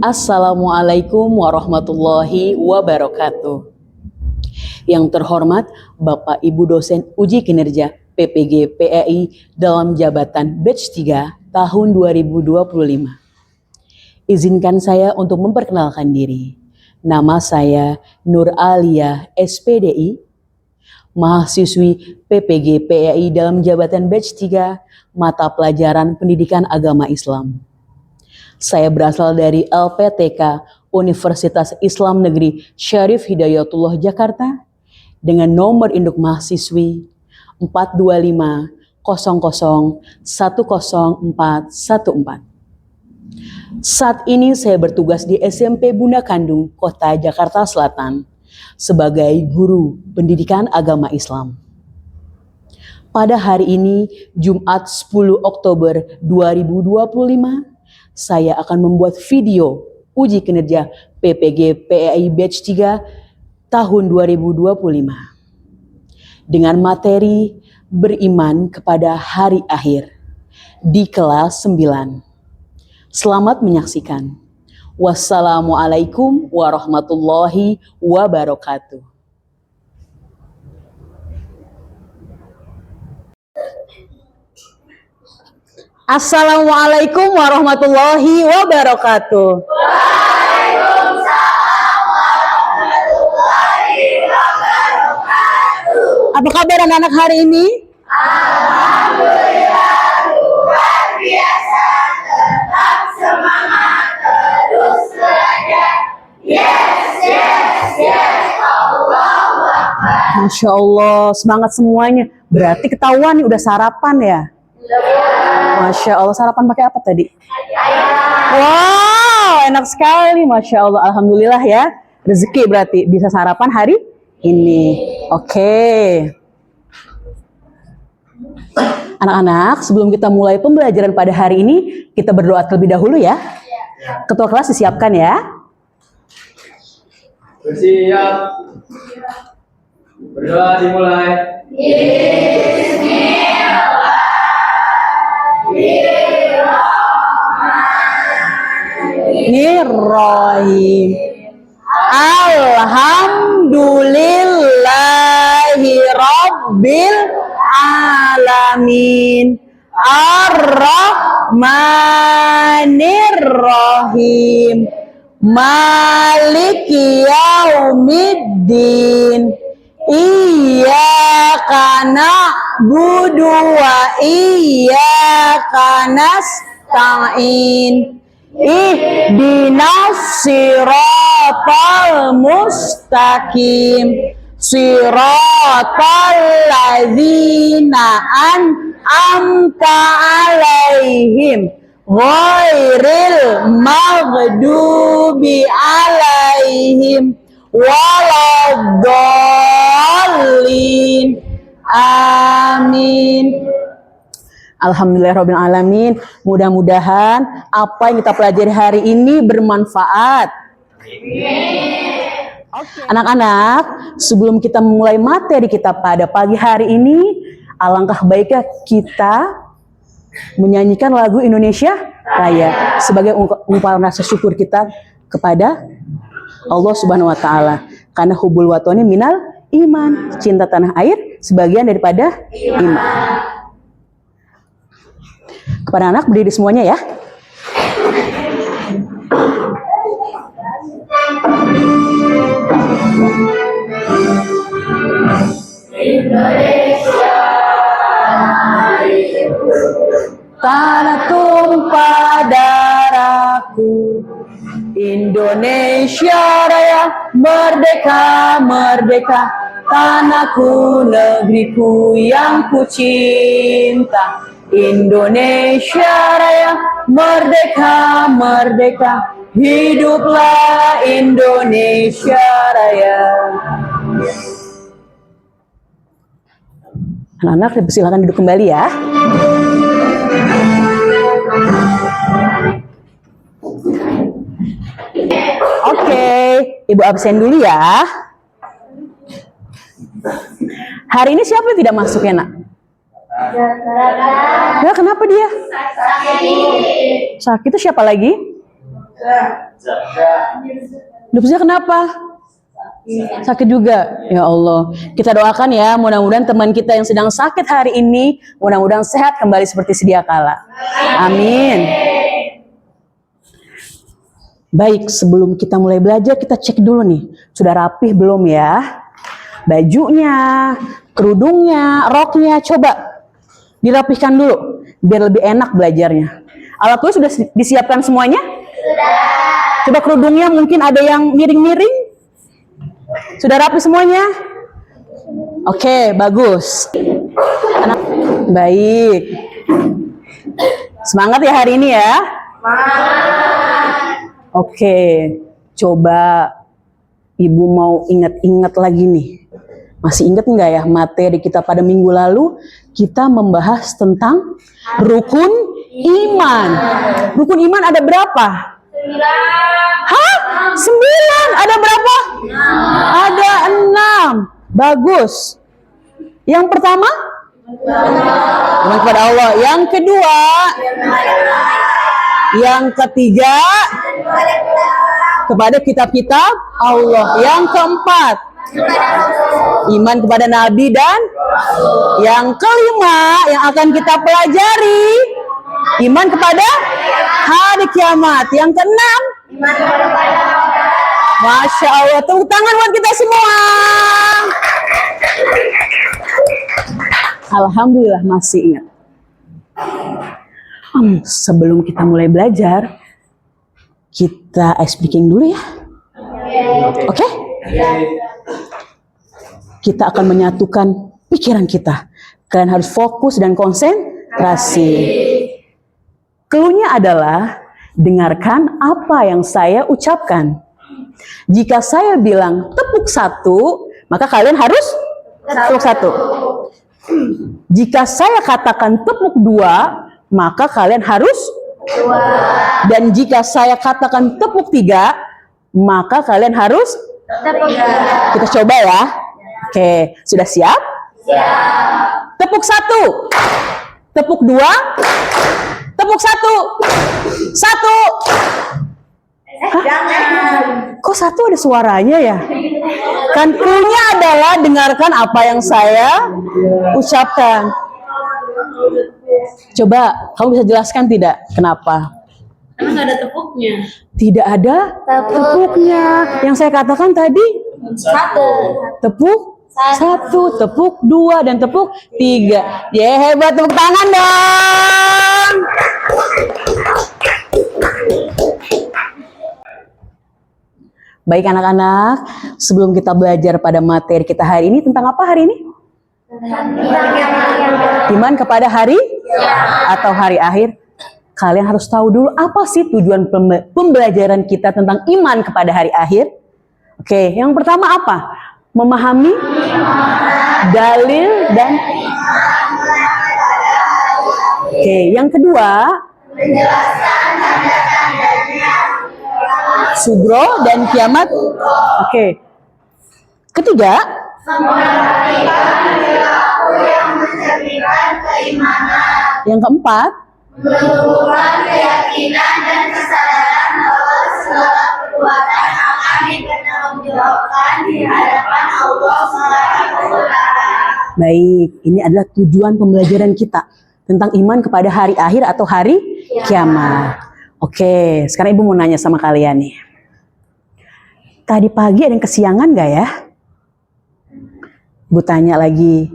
Assalamualaikum warahmatullahi wabarakatuh. Yang terhormat Bapak Ibu dosen uji kinerja PPG PEI dalam jabatan batch 3 tahun 2025. Izinkan saya untuk memperkenalkan diri. Nama saya Nur Alia SPDI, mahasiswi PPG PEI dalam jabatan batch 3 mata pelajaran Pendidikan Agama Islam. Saya berasal dari LPTK Universitas Islam Negeri Syarif Hidayatullah Jakarta dengan nomor induk mahasiswi 42500100414. Saat ini saya bertugas di SMP Bunda Kandung, Kota Jakarta Selatan sebagai guru pendidikan agama Islam. Pada hari ini, Jumat 10 Oktober 2025, saya akan membuat video uji kinerja PPG PEI Batch 3 tahun 2025 dengan materi beriman kepada hari akhir di kelas 9. Selamat menyaksikan. Wassalamualaikum warahmatullahi wabarakatuh. Assalamualaikum warahmatullahi wabarakatuh. Waalaikumsalam warahmatullahi wabarakatuh. Apa kabar anak-anak hari ini? Alhamdulillah luar biasa, tetap semangat, terus belajar. Yes, Allahu Akbar. Masya Allah, semangat semuanya. Berarti ketahuan nih udah sarapan ya? Masya Allah, sarapan pakai apa tadi? Wow, enak sekali, Masya Allah. Alhamdulillah ya, rezeki berarti bisa sarapan hari ini. Oke. Anak-anak, sebelum kita mulai pembelajaran pada hari ini, kita berdoa terlebih dahulu ya. Ketua kelas disiapkan ya. Bersiap. Berdoa dimulai. Bismillahirrahmanirrahim. Alhamdulillahi Rabbil Alamin. Ar-Rahmanirrahim. Maliki Yaumiddin. Iyyaka na'budu wa iyyaka nasta'in. Ihdinas siratal mustaqim. Siratal ladzina an'amta alaihim ghairil maghdubi alaihim waladdallin. Amin. Alhamdulillahirrahmanirrahim. Mudah-mudahan apa yang kita pelajari hari ini bermanfaat. Anak-anak, sebelum kita memulai materi kita pada pagi hari ini, alangkah baiknya kita menyanyikan lagu Indonesia Raya sebagai ungkapan rasa syukur kita kepada Allah Subhanahu wa taala. Karena hubul watoni minal iman, cinta tanah air sebagian daripada iman. Kepada anak berdiri semuanya ya. Indonesia Tanah tumpah darahku, Indonesia Raya merdeka, merdeka. Tanahku, negeriku yang ku cinta. Indonesia Raya merdeka, merdeka. Hiduplah Indonesia Raya. Anak-anak silakan duduk kembali ya. Oke, Ibu absen dulu ya. Hari ini siapa yang tidak masuk ya, Nak? Ya, kenapa dia? sakit. Sakit itu siapa lagi? Dupsnya kenapa? Sakit juga. Ya Allah. Kita doakan ya, mudah-mudahan teman kita yang sedang sakit hari ini, mudah-mudahan sehat kembali seperti sedia kala. Amin. Baik, sebelum kita mulai belajar, kita cek dulu nih. Sudah rapih belum ya? Bajunya, kerudungnya, roknya, coba dirapihkan dulu. Biar lebih enak belajarnya. Alat tulis sudah disiapkan semuanya? Coba kerudungnya mungkin ada yang miring-miring. Sudah rapi semuanya? Oke, bagus. Baik. Semangat ya hari ini ya. Oke, coba Ibu mau ingat-ingat lagi nih. Masih ingat nggak ya materi kita pada minggu lalu? Kita membahas tentang rukun iman. Rukun iman ada berapa? 9. Ada berapa? Ada 6. Bagus. Yang pertama? Iman kepada Allah. Yang kedua? Yang ketiga? Kepada kitab-kitab Allah. Yang keempat? Iman kepada Nabi dan yang kelima yang akan kita pelajari, iman kepada hari kiamat. Yang keenam, Masya Allah, tepuk tangan buat kita semua. Alhamdulillah masih ingat. Sebelum kita mulai belajar, kita ice breaking dulu ya. Oke? Kita akan menyatukan pikiran kita. Kalian harus fokus dan konsentrasi. Cluenya adalah dengarkan apa yang saya ucapkan. Jika saya bilang tepuk 1, maka kalian harus tepuk 1. Jika saya katakan tepuk 2, maka kalian harus 2. Dan jika saya katakan tepuk 3, maka kalian harus tepuk 3. Kita coba ya. Oke, sudah siap? Siap. Tepuk 1. Tepuk 2. Tepuk 1. 1. Jangan. Kok 1 ada suaranya ya? Kan cluenya adalah dengarkan apa yang saya ucapkan. Coba, kamu bisa jelaskan tidak? Kenapa? Karena nggak ada tepuknya. Tidak ada tepuknya. Yang saya katakan tadi? 1. Tepuk 1, tepuk 2, dan tepuk 3. Hebat, tepuk tangan dong. Baik anak-anak, sebelum kita belajar pada materi kita hari ini, tentang apa hari ini? Iman kepada hari atau hari akhir. Kalian harus tahu dulu apa sih tujuan pembelajaran kita tentang iman kepada hari akhir. Oke, yang pertama apa? Memahami dalil dan yang kedua sugro dan kiamat. Ketiga yang keempat menumbuhkan keyakinan dan kesadaran bahwa segala perbuatan akan dipertanggungjawabkan di hadapan Allah Subhanahu wa Ta'ala. Baik, ini adalah tujuan pembelajaran kita tentang iman kepada hari akhir atau hari kiamat. Oke, sekarang Ibu mau nanya sama kalian nih. Tadi pagi ada yang kesiangan gak ya? Ibu tanya lagi,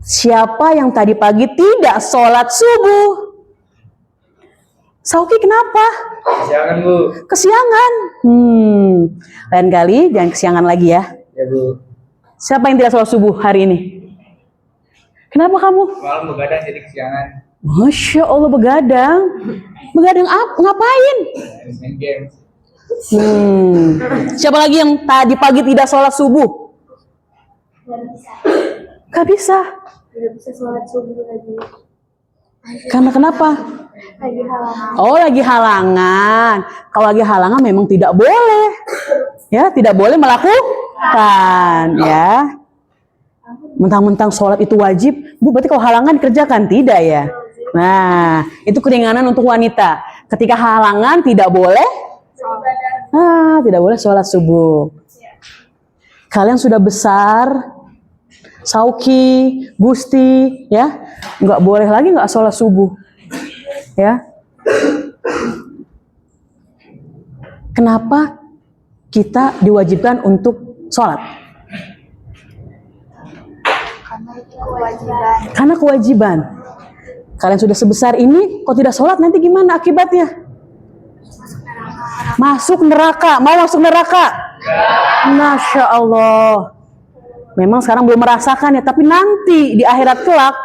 siapa yang tadi pagi tidak sholat subuh? Sauki kenapa? Kesiangan, Bu. Kesiangan. Lain kali jangan kesiangan lagi ya. Ya, Bu. Siapa yang tidak sholat subuh hari ini? Kenapa kamu? Malam begadang jadi kesiangan. Masya Allah, begadang. Begadang ngapain? Main game. Siapa lagi yang tadi pagi tidak sholat subuh? Gak bisa. Tidak bisa sholat subuh lagi. Karena kenapa? Lagi halangan. Oh, lagi halangan. Kalau lagi halangan memang tidak boleh. Ya, tidak boleh melakukan, ya. Mentang-mentang sholat itu wajib, Bu, berarti kalau halangan dikerjakan? Tidak ya. Nah, itu keringanan untuk wanita. Ketika halangan tidak boleh Tidak boleh sholat subuh. Kalian sudah besar, Sauki, Gusti, ya, nggak boleh lagi nggak sholat subuh, ya. Kenapa kita diwajibkan untuk sholat? Karena kewajiban. Kalian sudah sebesar ini, kok tidak sholat nanti gimana akibatnya? Masuk neraka. Mau masuk neraka? Masya Allah. Memang sekarang belum merasakan ya, tapi nanti di akhirat kelak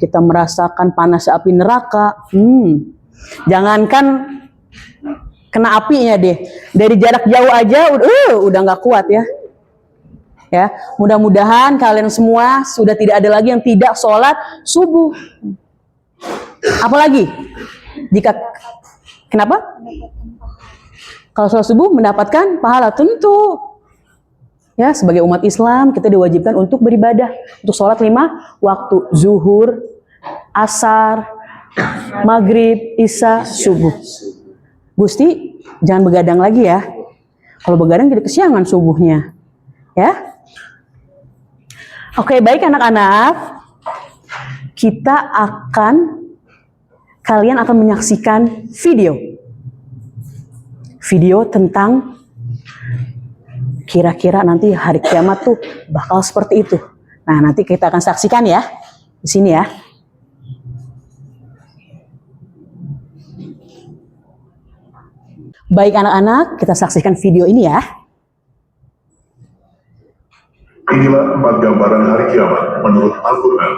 kita merasakan panas api neraka. Jangankan kena apinya deh, dari jarak jauh aja udah nggak kuat ya. Ya, mudah-mudahan kalian semua sudah tidak ada lagi yang tidak sholat subuh. Apalagi jika kenapa? Kalau sholat subuh mendapatkan pahala tentu. Ya, sebagai umat Islam kita diwajibkan untuk beribadah, untuk sholat 5 waktu, zuhur, asar, maghrib, isya, subuh. Gusti, jangan begadang lagi ya. Kalau begadang jadi kesiangan subuhnya. Ya. Oke, baik anak-anak. Kalian akan menyaksikan video tentang kira-kira nanti hari kiamat tuh bakal seperti itu. Nah, nanti kita akan saksikan ya di sini ya. Baik anak-anak, kita saksikan video ini ya. Inilah 4 gambaran hari kiamat menurut Al-Quran.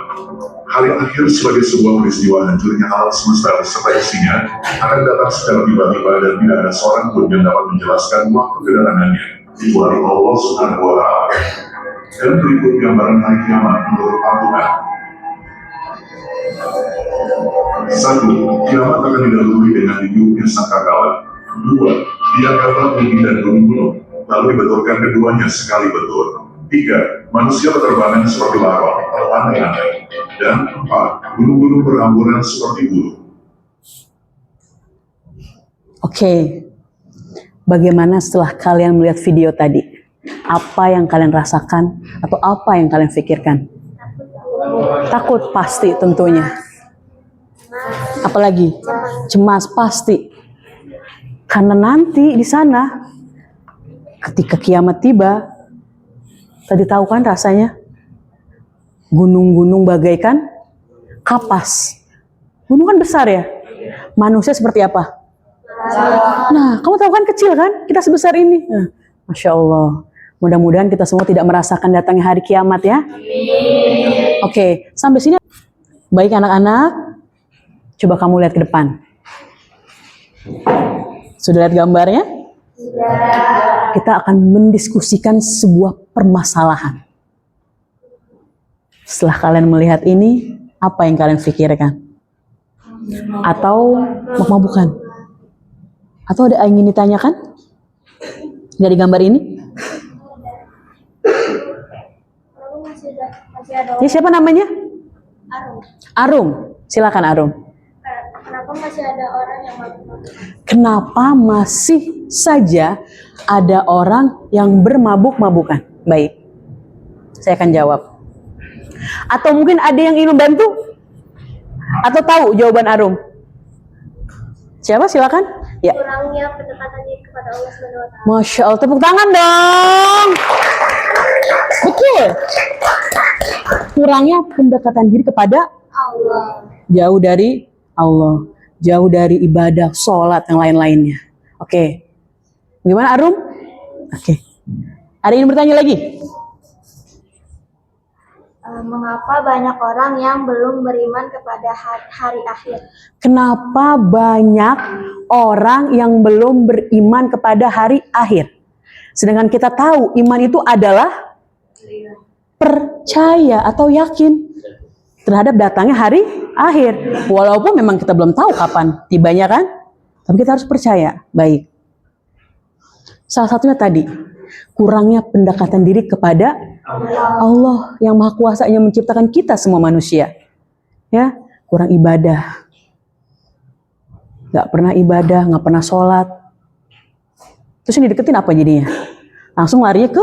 Hari akhir sebagai sebuah peristiwa hancurnya alam semesta beserta isinya akan datang secara tiba-tiba dan tidak ada seorang pun yang dapat menjelaskan waktu kedatangannya kecuali Allah Subhanahu wa Ta'ala. Dan berikut gambaran hari kiamat menurut Al-Quran. 1. Kiamat akan didahului dengan ditiupnya sangkakala. 2. Diangkatlah bumi dan gunung-gunung, lalu dibenturkan keduanya sekali betul. 3. Manusia berterbangan seperti laron atau aneh-aneh. Dan 4. Gunung-gunung berhamburan seperti bulu. Oke, bagaimana setelah kalian melihat video tadi? Apa yang kalian rasakan atau apa yang kalian pikirkan? Takut pasti tentunya. Apalagi cemas pasti. Karena nanti di sana ketika kiamat tiba, tadi tahu kan rasanya gunung-gunung bagaikan kapas. Gunung kan besar ya. Manusia seperti apa? Nah, kamu tahu kan kecil kan? Kita sebesar ini. Nah, Masya Allah. Mudah-mudahan kita semua tidak merasakan datangnya hari kiamat ya. Oke, sampai sini. Baik anak-anak, coba kamu lihat ke depan. Sudah lihat gambarnya? Kita akan mendiskusikan sebuah permasalahan. Setelah kalian melihat ini, apa yang kalian pikirkan? Atau mabuk-mabukan? Atau ada yang ingin ditanyakan? Dari gambar ini? Ini siapa namanya? Arum. Silakan Arum. Kenapa masih ada orang yang mabuk-mabukan? Kenapa masih saja ada orang yang bermabuk-mabukan? Baik, saya akan jawab. Atau mungkin ada yang ingin membantu? Atau tahu jawaban Arum? Siapa? Silakan. Ya. Kurangnya pendekatan diri kepada Allah Subhanahu wa Ta'ala. Masya Allah, tepuk tangan dong. Betul. Kurangnya pendekatan diri kepada Allah. jauh dari Allah, jauh dari ibadah, sholat, yang lain-lainnya. Oke. Bagaimana Arum? Oke. Ada yang bertanya lagi? Mengapa banyak orang yang belum beriman kepada hari akhir? Kenapa banyak orang yang belum beriman kepada hari akhir? Sedangkan kita tahu iman itu adalah percaya atau yakin terhadap datangnya hari akhir. Walaupun memang kita belum tahu kapan tibanya kan, tapi kita harus percaya. Baik. Salah satunya tadi, kurangnya pendekatan diri kepada Allah yang Maha Kuasa yang menciptakan kita semua manusia. Ya, kurang ibadah. Gak pernah ibadah, gak pernah sholat. Terus yang dideketin apa jadinya? Langsung larinya ke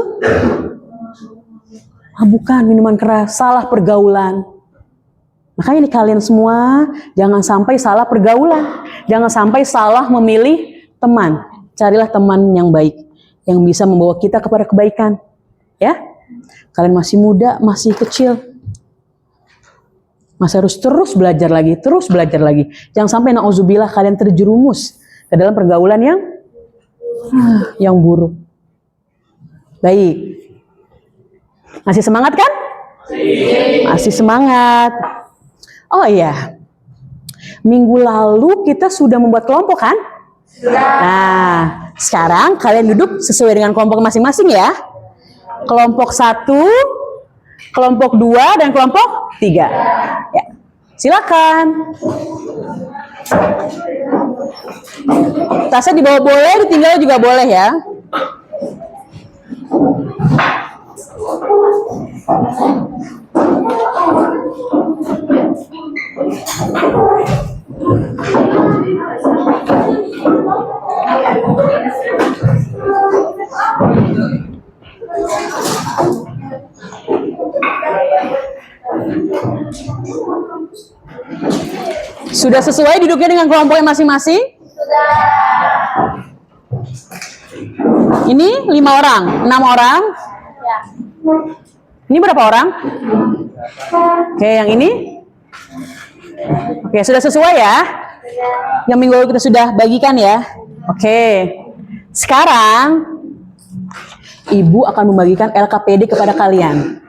bukan minuman keras, salah pergaulan. Makanya nih kalian semua jangan sampai salah pergaulan, jangan sampai salah memilih teman. Carilah teman yang baik, yang bisa membawa kita kepada kebaikan. Ya, kalian masih muda, masih kecil, masih harus terus belajar lagi, terus belajar lagi. Jangan sampai nauzubillah kalian terjerumus ke dalam pergaulan yang buruk. Baik. Masih semangat kan? Masih semangat. Oh iya. Minggu lalu kita sudah membuat kelompok kan? Nah, sekarang kalian duduk sesuai dengan kelompok masing-masing ya. Kelompok 1, kelompok 2, dan kelompok 3. Ya. Silakan. Tasnya dibawa boleh, ditinggal juga boleh ya. Sudah sesuai duduknya dengan kelompoknya masing-masing? Sudah. Ini 5 orang, 6 orang? Ya. Ini berapa orang? Oke, yang ini? Oke, sudah sesuai ya? Yang minggu lalu kita sudah bagikan ya? Oke. Sekarang Ibu akan membagikan LKPD kepada kalian.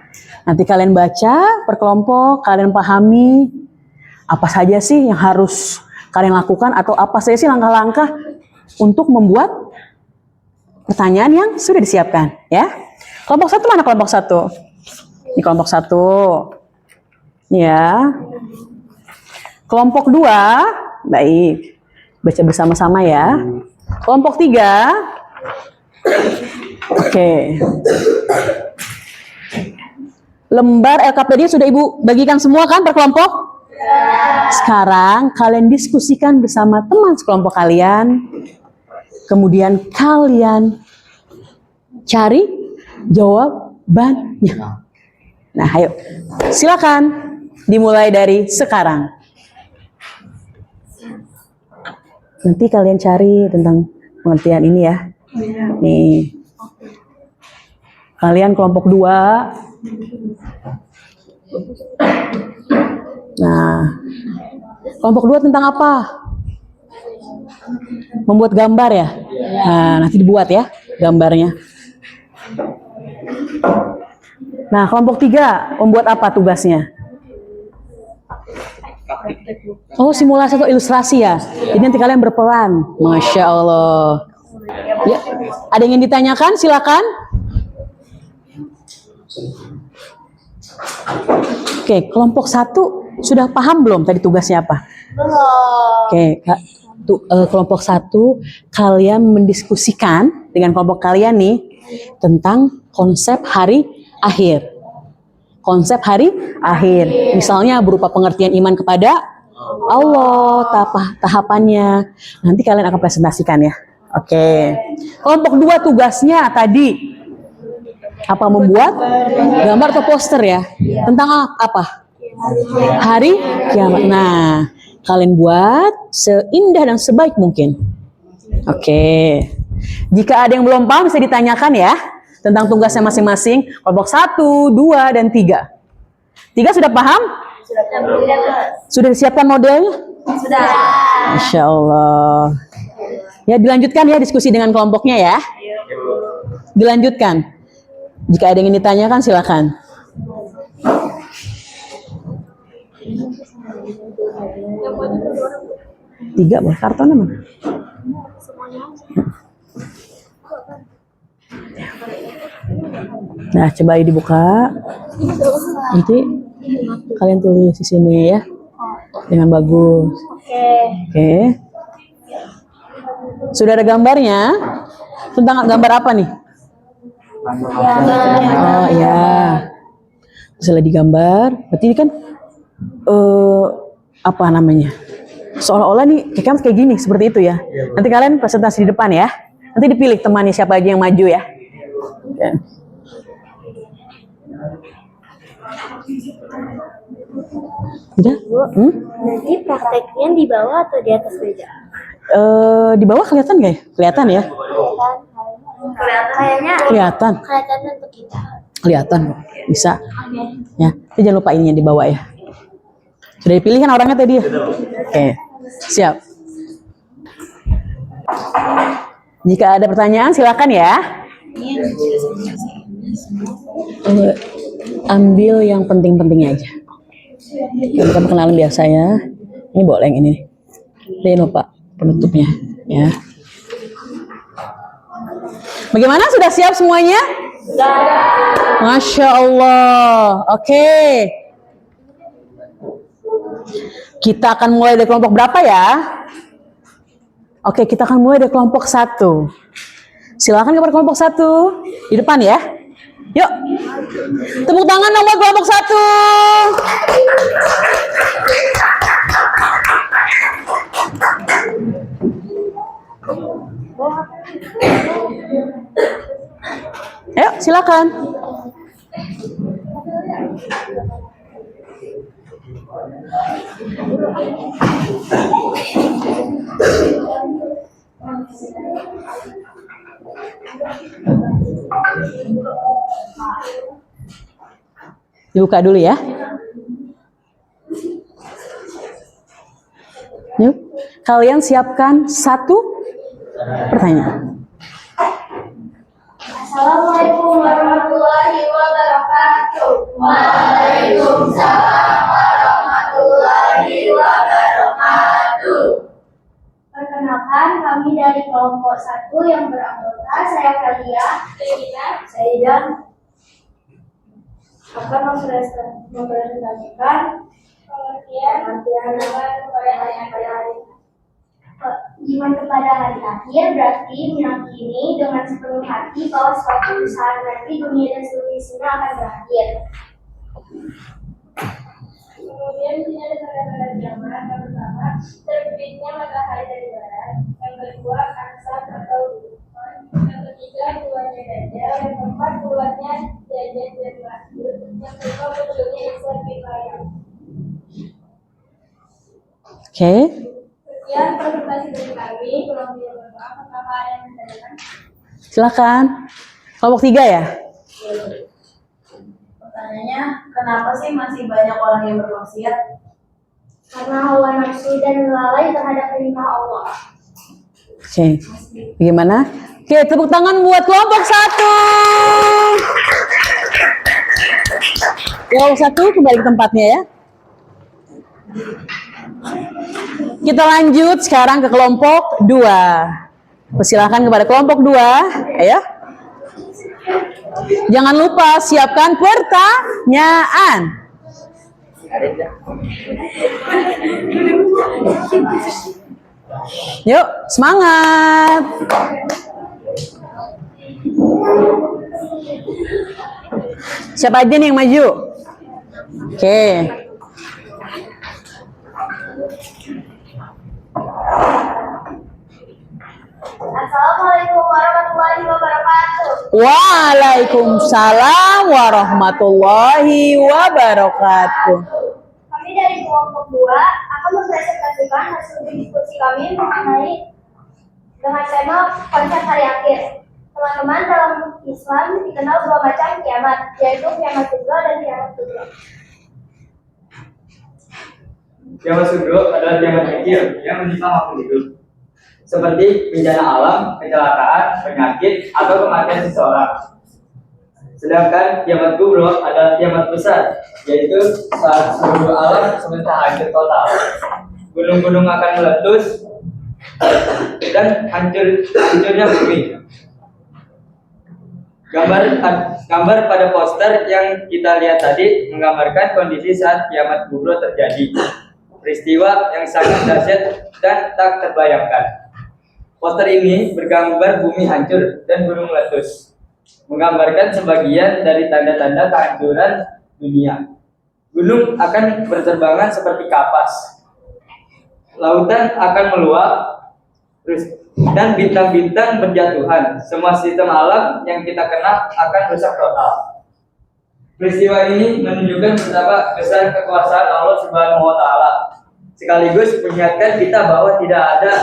Nanti kalian baca per kelompok, kalian pahami apa saja sih yang harus kalian lakukan atau apa saja sih langkah-langkah untuk membuat pertanyaan yang sudah disiapkan ya. Kelompok 1 mana kelompok 1? Ini kelompok 1. Ya. Kelompok 2, baik. Baca bersama-sama ya. Kelompok 3. Oke. Lembar LKPD sudah Ibu bagikan semua kan per kelompok? Sekarang kalian diskusikan bersama teman sekelompok kalian. Kemudian kalian cari jawabannya. Nah, ayo. Silakan dimulai dari sekarang. Nanti kalian cari tentang pengertian ini ya. Nih. Kalian kelompok 2. Nah, kelompok 2 tentang apa? Membuat gambar ya? Nah, nanti dibuat ya gambarnya. Nah, kelompok 3 membuat apa tugasnya? Oh, simulasi atau ilustrasi ya? Jadi nanti kalian berperan. Masya Allah. Ya, ada yang ingin ditanyakan? Silakan. Oke, kelompok 1 sudah paham belum tadi tugasnya apa? Belum. Oke, kelompok 1 kalian mendiskusikan dengan kelompok kalian nih tentang konsep hari akhir. Konsep hari akhir. Misalnya berupa pengertian iman kepada Allah, tahapannya. Nanti kalian akan presentasikan ya. Oke. Kelompok 2 tugasnya tadi apa, membuat gambar atau poster ya? Tentang apa? Hari kiamat. Nah, kalian buat seindah dan sebaik mungkin. Oke. Jika ada yang belum paham bisa ditanyakan ya tentang tugasnya masing-masing. Kelompok 1, 2, dan 3. 3 sudah paham? Sudah disiapkan modelnya? Sudah. Masya Allah. Ya, dilanjutkan ya diskusi dengan kelompoknya ya. Dilanjutkan. Jika ada yang ingin ditanyakan silakan. Tiga buat kartonnya mana? Nah, coba dibuka. Nanti kalian tulis di sini ya. Dengan bagus. Oke. Sudah ada gambarnya? Tentang gambar apa nih? Oh iya. Setelah digambar, berarti ini kan apa namanya? Seolah-olah nih kayak gini, seperti itu ya. Nanti kalian presentasi di depan ya. Nanti dipilih temannya siapa aja yang maju ya. Oke. Udah? Nanti prakteknya di bawah atau di atas meja? Di bawah kelihatan nggak ya? Kelihatan ya? Kayaknya Kelihatan. kelihatan untuk kita. Kelihatan kok. Bisa. Ya, tapi jangan lupa ininya di bawah ya. Sudah dipilih kan orangnya tadi ya? Oke, siap. Jika ada pertanyaan silakan ya. Ambil yang penting-pentingnya aja. Kita perkenalan biasa ya. Ini boleh yang ini. Jangan lupa penutupnya ya. Bagaimana, sudah siap semuanya? Masya Allah. Oke. Kita akan mulai dari kelompok berapa ya? Oke, kita akan mulai dari kelompok 1. Silakan kepada kelompok 1 di depan ya. Yuk. Tepuk tangan dong buat kelompok 1. Ayo, silakan. Dibuka dulu ya. Yuk, kalian siapkan 1 pertanyaan. Assalamualaikum warahmatullahi wabarakatuh. Waalaikumsalam warahmatullahi wabarakatuh. Perkenalkan, kami dari kelompok 1 yang beranggota saya Kalia, saya Idan akan mempresentasikan pengertian kepada hari. Iman kepada hari akhir berarti meyakini dengan sepenuh hati bahwa suatu saat nanti dunia dan seluruh isinya akan berakhir. Kemudian sini ada tanda-tanda kiamat. Yang pertama, terbitnya matahari dari barat. Yang kedua, ansar atau duhur. Yang ketiga, keluarnya dajjal. Yang keempat, keluarnya dajjal dan Mas'ud. Yang kelima, munculnya Isa bin Maryam. Oke. Sekian presentasi dari kami. Kurang lebih berapa? Apakah ada yang menanyakan? Silakan. Kelompok 3 ya? Pertanyaannya, kenapa sih masih banyak orang yang bermaksiat? Karena hawa nafsu dan lalai terhadap perintah Allah. Oke. Bagaimana? Oke, tepuk tangan buat kelompok 1. Kelompok 1 kembali ke tempatnya ya. Kita lanjut sekarang ke kelompok 2. Persilakan kepada kelompok 2. Ayo. Jangan lupa siapkan pertanyaan. Yuk, semangat. Siapa aja nih yang maju? Oke. Assalamualaikum warahmatullahi wabarakatuh. Waalaikumsalam warahmatullahi wabarakatuh. Kami dari kelompok 2 akan mempresentasikan hasil diskusi kami mengenai dengan tema konsep hari akhir. Teman-teman, dalam Islam dikenal 2 macam kiamat, yaitu kiamat kubra dan kiamat kubra. Kiamat sugro adalah kiamat kecil yang menimpa makhluk hidup, seperti bencana alam, kecelakaan, penyakit, atau kematian seseorang. Sedangkan kiamat kubro adalah kiamat besar, yaitu saat seluruh alam semesta hancur total. Gunung-gunung akan meletus dan hancurnya bumi. Gambar pada poster yang kita lihat tadi menggambarkan kondisi saat kiamat kubro terjadi. Peristiwa yang sangat dahsyat dan tak terbayangkan. Poster ini bergambar bumi hancur dan gunung meletus, menggambarkan sebagian dari tanda-tanda kehancuran dunia. Gunung akan berterbangan seperti kapas. Lautan akan meluap, Terus, dan bintang-bintang berjatuhan. Semua sistem alam yang kita kenal akan rusak total. Peristiwa ini menunjukkan betapa besar kekuasaan Allah Subhanahu wa Ta'ala, sekaligus mengingatkan kita bahwa tidak ada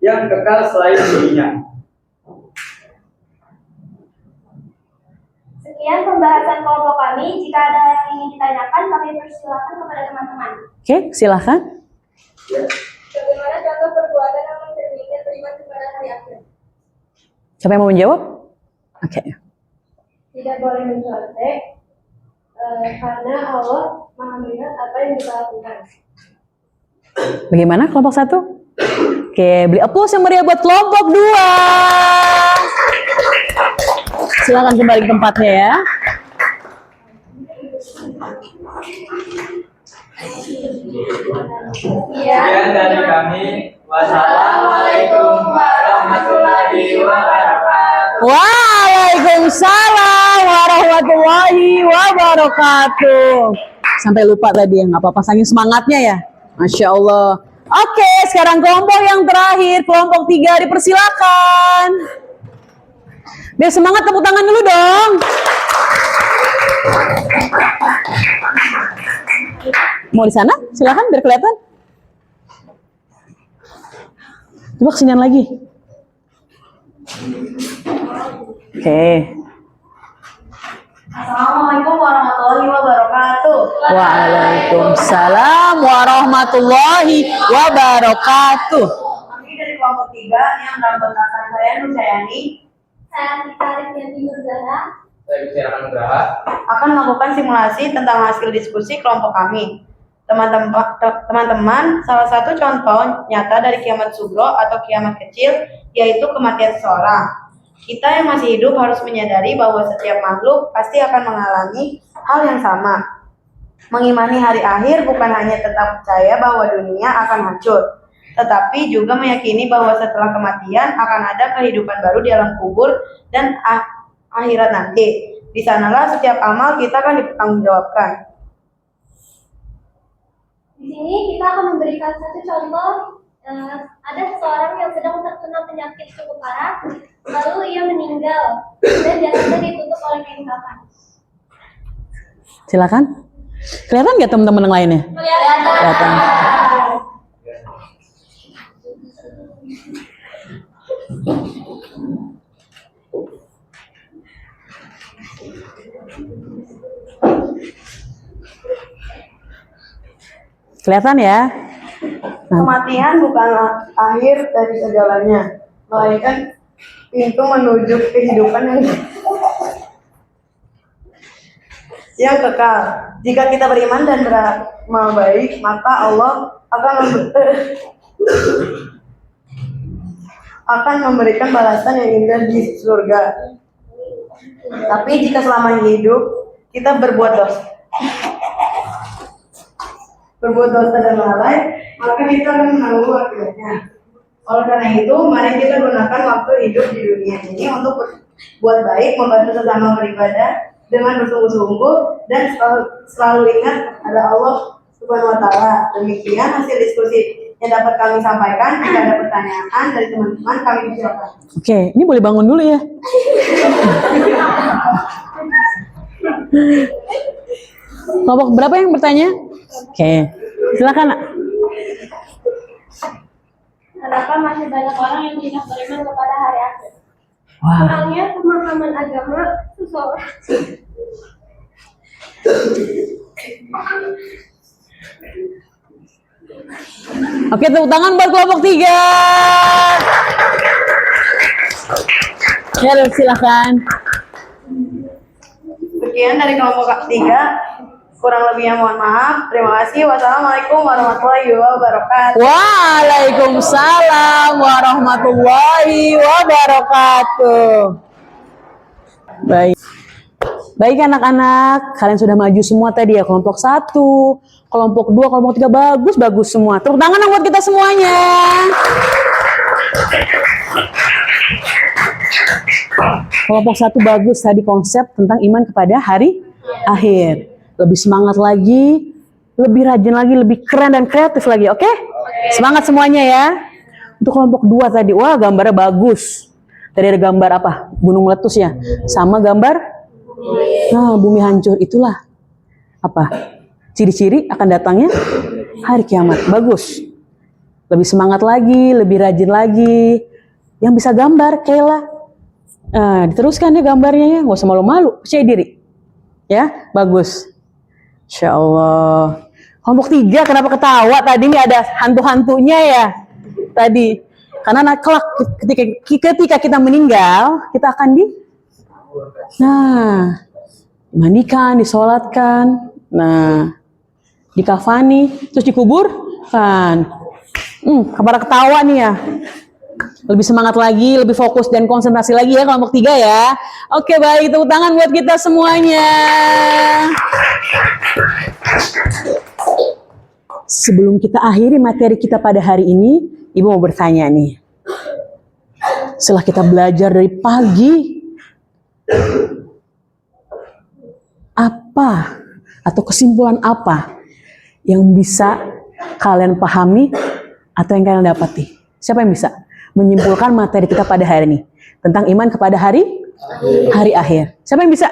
yang kekal selain dirinya. Sekian pembahasan kelompok kami. Jika ada yang ingin ditanyakan, kami persilakan kepada teman-teman. Oke, silakan. Bagaimana contoh perbuatan yang mencerminkan beriman kepada hari akhir? Siapa yang mau menjawab? Oke. Tidak boleh mencontek, karena Allah Maha melihat apa yang kita lakukan. Bagaimana kelompok 1? Oke, beri aplaus yang meriah buat kelompok 2. Silakan kembali ke tempatnya ya. Sekian dari kami. Wassalamualaikum warahmatullahi wabarakatuh. Waalaikumsalam warahmatullahi wabarakatuh. Sampai lupa tadi ya, nggak apa-apa, saking semangatnya ya. Masya Allah. Oke, sekarang kelompok yang terakhir, kelompok 3 dipersilakan. Biar semangat, tepuk tangan dulu dong. Mau di sana? Silakan biar kelihatan. Coba kesinian lagi. Oke. Assalamualaikum warahmatullahi wabarakatuh. Waalaikumsalam warahmatullahi wabarakatuh. Kami dari kelompok 3 yang dalam bentakan saya Nusyayani Saya Arif Yanti Nurzana. Saya Bisiarakan Nugraha. akan melakukan simulasi tentang hasil diskusi kelompok kami. Teman-teman, salah satu contoh nyata dari kiamat sugro atau kiamat kecil yaitu kematian seseorang. Kita yang masih hidup harus menyadari bahwa setiap makhluk pasti akan mengalami hal yang sama. Mengimani hari akhir bukan hanya tetap percaya bahwa dunia akan hancur, tetapi juga meyakini bahwa setelah kematian akan ada kehidupan baru di alam kubur dan akhirat nanti. Di sanalah setiap amal kita akan dipertanggungjawabkan. Di sini kita akan memberikan satu contoh. Ada seseorang yang sedang terkena penyakit cukup parah, lalu ia meninggal dan jasadnya ditutup oleh kain kafan. Silakan. Kelihatan nggak teman-teman yang lainnya? Kelihatan. Kelihatan ya? Kematian bukanlah akhir dari segalanya, melainkan pintu menuju kehidupan yang kekal. Jika kita beriman dan beramal baik, maka Allah akan memberikan balasan yang indah di surga. Tapi jika selama hidup kita berbuat dosa dan lalai, maka kita akan menanggung akibatnya. Oleh karena itu, mari kita gunakan waktu hidup di dunia ini untuk berbuat baik, membantu sesama beribadah dengan bersungguh-sungguh, dan selalu ingat ada Allah Subhanahu wa Ta'ala. Demikian hasil diskusi yang dapat kami sampaikan. Jika ada pertanyaan dari teman-teman, kami persilakan. Oke, ini boleh bangun dulu ya. Kelompok berapa yang bertanya? Oke, silakan. Nak. Kenapa masih banyak orang yang tidak beriman kepada hari akhir? Wah. Kurangnya pemahaman agama seseorang. Oke, tepuk tangan buat kelompok 3. Ya, silakan. Sekian dari kelompok 3. Kurang lebihnya mohon maaf. Terima kasih. Wassalamualaikum warahmatullahi wabarakatuh. Waalaikumsalam warahmatullahi wabarakatuh. Baik. Baik anak-anak, kalian sudah maju semua tadi ya, kelompok 1, kelompok 2, kelompok 3, bagus semua. Tepuk tangan dong buat kita semuanya. Kelompok 1 bagus tadi, konsep tentang iman kepada hari akhir. Lebih semangat lagi, lebih rajin lagi, lebih keren dan kreatif lagi, oke? Semangat semuanya ya. Untuk kelompok 2 tadi, wah gambarnya bagus. Tadi ada gambar apa? Gunung meletus ya. Sama gambar, nah bumi hancur. Itulah apa? Ciri-ciri akan datangnya hari kiamat. Bagus. Lebih semangat lagi, lebih rajin lagi. Yang bisa gambar, Kayla. Nah, diteruskan ya gambarnya ya. Nggak usah malu-malu, percaya diri. Ya, bagus. Insya Allah. Kelompok 3 kenapa ketawa? Tadi nih ada hantu-hantunya ya. Tadi. Karena kelak ketika kita meninggal, kita akan dimandikan, disolatkan, dikafani, terus dikuburkan. Kabar ketawa nih ya. Lebih semangat lagi, lebih fokus dan konsentrasi lagi ya kelompok 3 ya. Oke baik, tepuk tangan buat kita semuanya. Sebelum kita akhiri materi kita pada hari ini, Ibu mau bertanya nih. Setelah kita belajar dari pagi, apa atau kesimpulan apa yang bisa kalian pahami atau yang kalian dapati? Siapa yang bisa menyimpulkan materi kita pada hari ini tentang iman kepada hari akhir? Siapa yang bisa?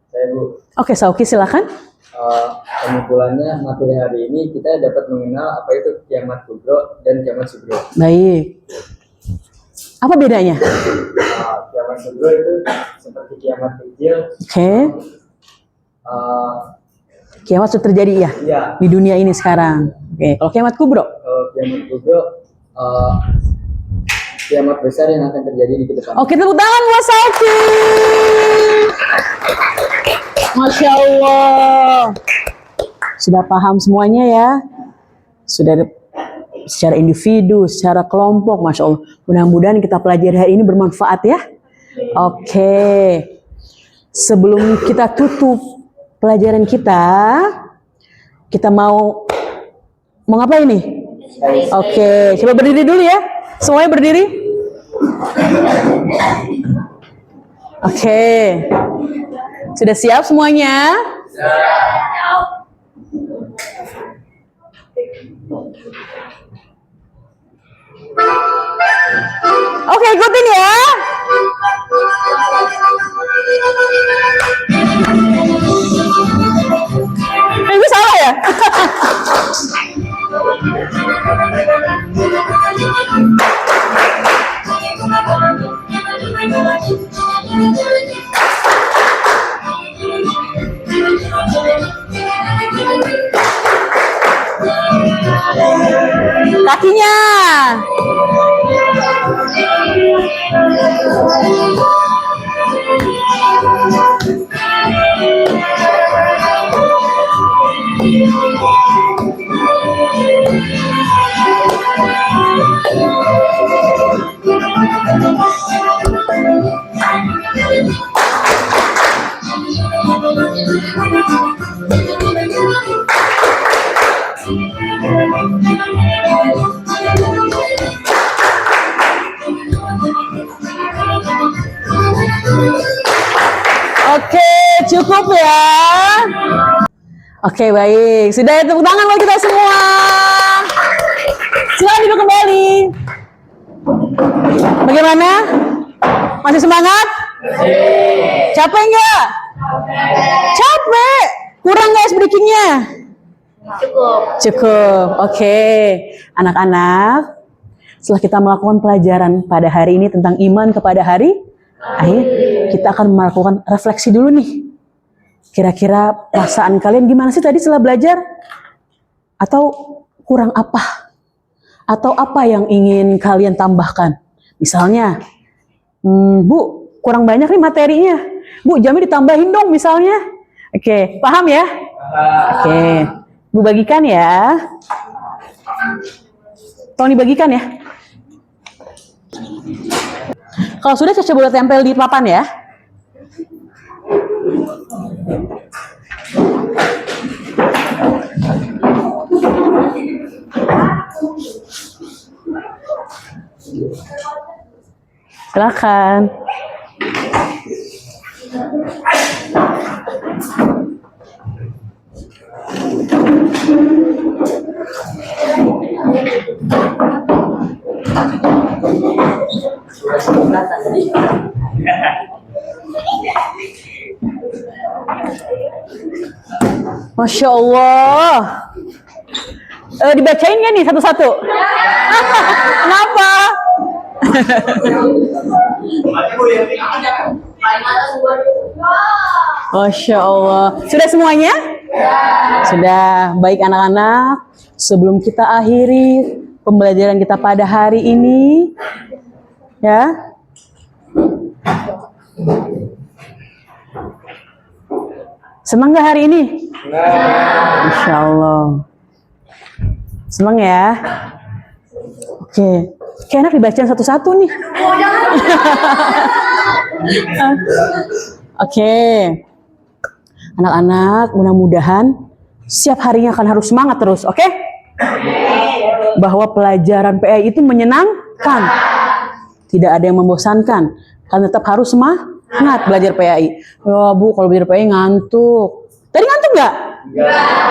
Saya, Bu. Oke, Sauki silakan. Penyimpulannya materi hari ini kita dapat mengenal apa itu kiamat kubro dan kiamat sugro. Baik. Apa bedanya? Kiamat sugro itu seperti kiamat kecil. Oke. Kiamat sudah terjadi ya? Iya. Di dunia ini sekarang. Oke. Kalau kiamat kubro? Kiamat kubro kiamat besar yang akan terjadi di depan. Oke, tepuk tangan buat Sauki. Masya Allah. Sudah paham semuanya ya? Sudah secara individu, secara kelompok, Masya Allah. Mudah-mudahan kita pelajari hari ini bermanfaat ya. Oke. Sebelum kita tutup pelajaran kita mau ngapain nih? Oke, coba berdiri dulu ya. Semuanya berdiri. Oke. Sudah siap semuanya? Oke, ikutin ya. Ini salah ya? Kakinya. Oke, cukup ya. Oke, baik. Sudah ya, tepuk tangan buat kita semua. Silakan duduk kembali. Bagaimana? Masih semangat? Capek nggak? Capek. Kurang nggak ice breakingnya? Cukup. Oke. Anak-anak, setelah kita melakukan pelajaran pada hari ini tentang iman kepada hari akhir, kita akan melakukan refleksi dulu nih. Kira-kira perasaan kalian gimana sih tadi setelah belajar? Atau kurang apa? Atau apa yang ingin kalian tambahkan? Misalnya, Bu, kurang banyak nih materinya. Bu, jamnya ditambahin dong misalnya. Oke, paham ya? Oke, Bu bagikan ya. Tolong dibagikan ya. Kalau sudah coba tempel di papan ya. Silakan. Masya Allah. Dibacain nggak nih satu-satu? Kenapa? Masya Allah. Sudah semuanya? Sudah. Baik anak-anak, sebelum kita akhiri pembelajaran kita pada hari ini, ya. Senang gak hari ini? Insya Allah. Senang ya? Oke. Kayak enak dibacain satu-satu nih. Oke. Anak-anak, mudah-mudahan setiap harinya akan harus semangat terus, oke? Bahwa pelajaran PAI itu menyenangkan. Tidak ada yang membosankan. Kalian tetap harus semangat belajar PAI. Ya Bu, kalau belajar PAI ngantuk. Tadi ngantuk nggak?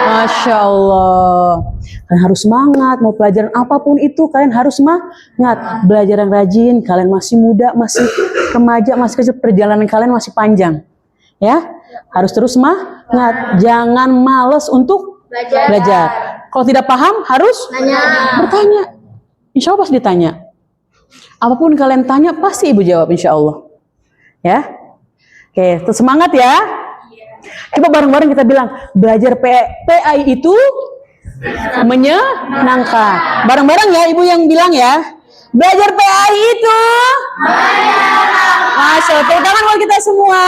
Masya Allah. Kalian harus semangat. Mau pelajaran apapun itu, kalian harus semangat. Belajar yang rajin. Kalian masih muda, masih remaja, masih kecil. Perjalanan kalian masih panjang. Ya, harus terus semangat. Jangan males untuk belajar. Kalau tidak paham, harus bertanya. Insya Allah pasti ditanya. Apapun kalian tanya, pasti ibu jawab insya Allah. Ya, oke, terus semangat ya. Coba bareng-bareng kita bilang, belajar PAI itu menyenangkan. Bareng-bareng ya, ibu yang bilang ya. Belajar PAI itu menyenangkan. Masya Allah, tepuk tangan buat kita semua.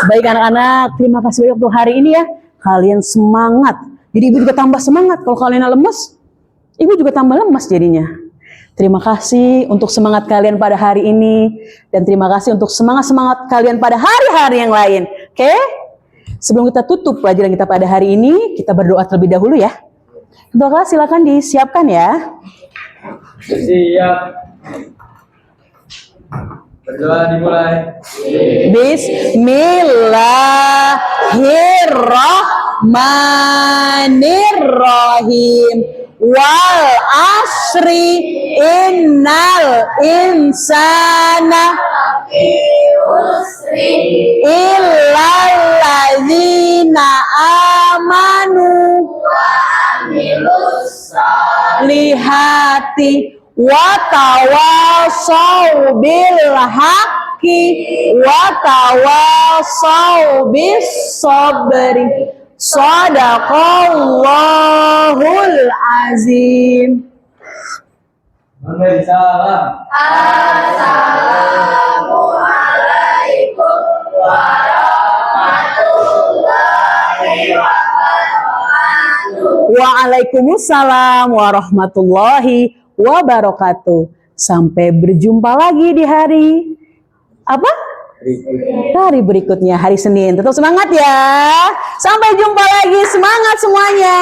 Baik anak-anak, terima kasih banyak untuk hari ini ya. Kalian semangat. Jadi ibu juga tambah semangat. Kalau kalian lemes, ibu juga tambah lemas jadinya. Terima kasih untuk semangat kalian pada hari ini. Dan terima kasih untuk semangat-semangat kalian pada hari-hari yang lain. Oke? Sebelum kita tutup pelajaran kita pada hari ini, kita berdoa terlebih dahulu ya. Doa silakan disiapkan ya. Siap. Berdoa dimulai. Bismillahirrahmanirrahim. Wal asri innal insana illal ladzina amanu lihati wa tawassaw bil haqqi wa tawassaw bis sabri. Sadaqallahul azim. Memberi salam. Assalamualaikum warahmatullahi wabarakatuh. Waalaikumsalam warahmatullahi wabarakatuh. Sampai berjumpa lagi di hari apa? Hari berikutnya, hari Senin. Tetap semangat ya. Sampai jumpa lagi. Semangat semuanya.